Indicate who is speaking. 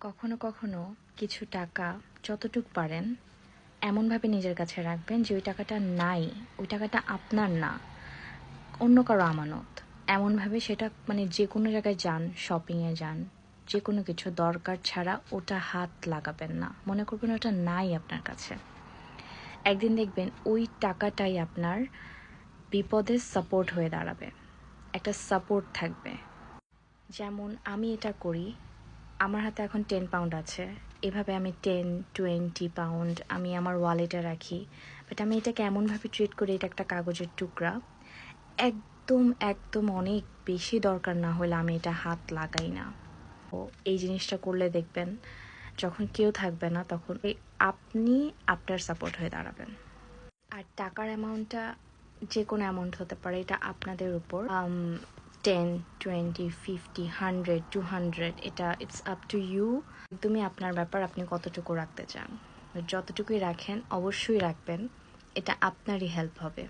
Speaker 1: কখনো কখনো কিছু টাকা যতটুকু পারেন এমনভাবে নিজের কাছে রাখবেন যে ওই টাকাটা নাই, ওই টাকাটা আপনার না, অন্য কারো আমানত। এমনভাবে সেটা মানে যে কোনো জায়গায় যান, শপিংয়ে যান, যে কোনো কিছু দরকার ছাড়া ওটা হাত লাগাবেন না, মনে করবেন ওটা নাই আপনার কাছে। একদিন দেখবেন ওই টাকাটাই আপনার বিপদে সাপোর্ট হয়ে দাঁড়াবে, একটা সাপোর্ট থাকবে। যেমন আমি এটা করি, আমার হাতে এখন 10 পাউন্ড আছে, এভাবে আমি 10-20 পাউন্ড আমি আমার ওয়ালেটে রাখি। বাট আমি এটাকে এমনভাবে ট্রিট করি, এটা একটা কাগজের টুকরা, একদম একদম অনেক বেশি দরকার না হলে আমি এটা হাত লাগাই না। ও এই জিনিসটা করলে দেখবেন যখন কেউ থাকবে না তখন আপনি আপনার সাপোর্ট হয়ে দাঁড়াবেন। আর টাকার অ্যামাউন্টটা যে কোনো অ্যামাউন্ট হতে পারে, এটা আপনাদের উপর। 10, 20, 50, 100, 200, এটা ইটস আপ টু ইউ। একদমই আপনার ব্যাপার, আপনি কতটুকু রাখতে চান। যতটুকুই রাখেন অবশ্যই রাখবেন, এটা আপনারই হেল্প হবে।